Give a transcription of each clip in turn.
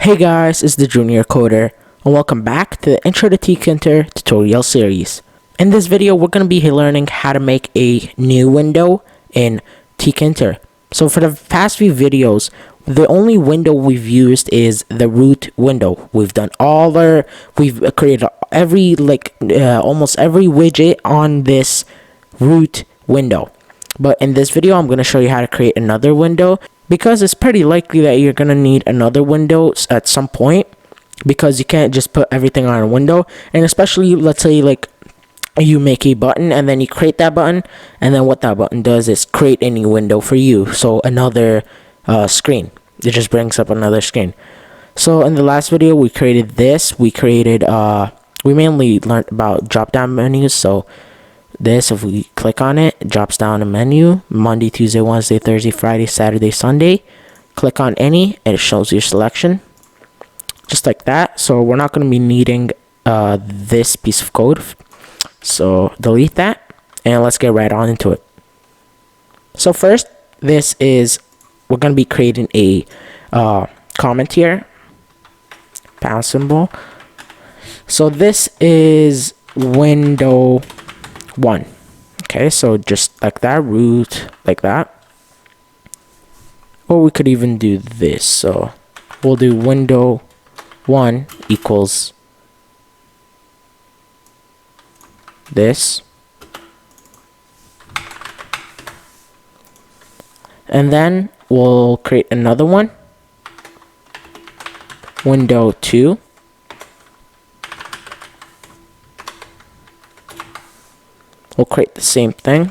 Hey guys, it's the Junior Coder, and welcome back to the Intro to TKinter tutorial series. In this video, we're going to be learning how to make a new window in TKinter. So for the past few videos, the only window we've used is the root window. We've created almost every widget on this root window. But in this video, I'm going to show you how to create another window, because it's pretty likely that you're going to need another window at some point, because you can't just put everything on a window. And especially, let's say like you make a button and then you create that button, and then what that button does is create a new window for you. So another screen. It just brings up another screen. So in the last video, we created this. We mainly learned about drop down menus. So this, if we click on it, it drops down a menu: Monday, Tuesday, Wednesday, Thursday, Friday, Saturday, Sunday. Click on any and it shows your selection, just like that. So we're not going to be needing this piece of code, so delete that and let's get right on into it. So first, we're going to be creating a comment here, pound symbol. So this is window 1. Okay, so just like that, root like that. Or we could even do this. So we'll do window 1 equals this. And then we'll create another one, window 2. We'll create the same thing,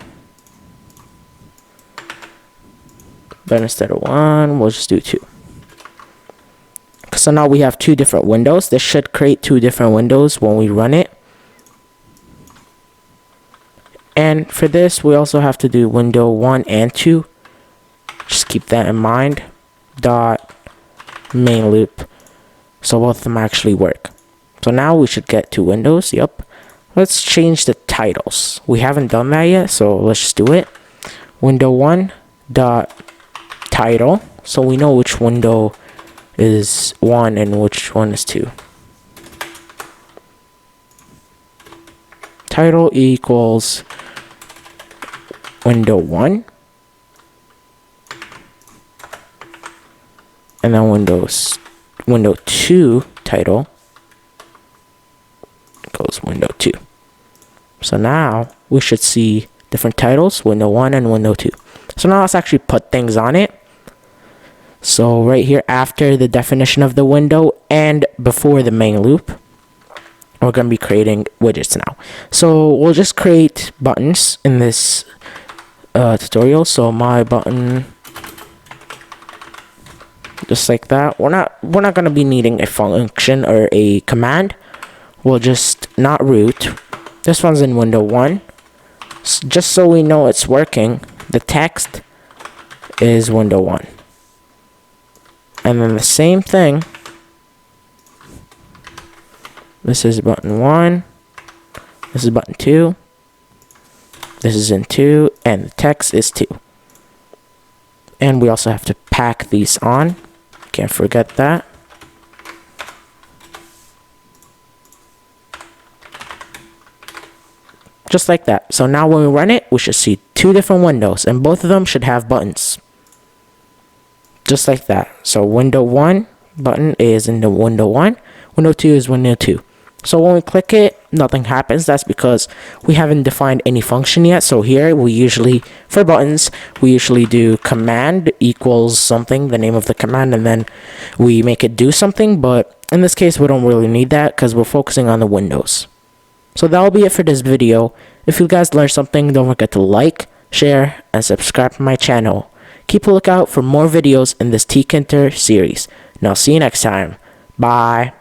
but instead of 1, we'll just do 2. So now we have 2 different windows. This should create 2 different windows when we run it. And for this, we also have to do window 1 and 2. Just keep that in mind. Dot main loop. So both of them actually work. So now we should get 2 windows. Yep. Let's change the titles. We haven't done that yet, so let's just do it. Window 1 dot title, so we know which window is 1 and which one is 2. Title equals window 1, and then window 2 title goes window 2. So now we should see different titles, window 1 and window 2. So now let's actually put things on it. So right here, after the definition of the window and before the main loop, we're going to be creating widgets now. So we'll just create buttons in this tutorial. So my button, just like that. We're not going to be needing a function or a command. We'll just not root. This one's in window 1. Just so we know it's working, the text is window 1. And then the same thing. This is button 1. This is button 2. This is in 2. And the text is 2. And we also have to pack these on. Can't forget that. Just like that. So now when we run it, we should see 2 different windows, and both of them should have buttons. Just like that. So window 1 button is in the window 1. Window 2 is window 2. So when we click it, nothing happens. That's because we haven't defined any function yet. So here for buttons, we usually do command equals something, the name of the command, and then we make it do something. But in this case, we don't really need that because we're focusing on the windows. So that'll be it for this video. If you guys learned something, don't forget to like, share, and subscribe to my channel. Keep a lookout for more videos in this TKinter series. And I'll see you next time. Bye.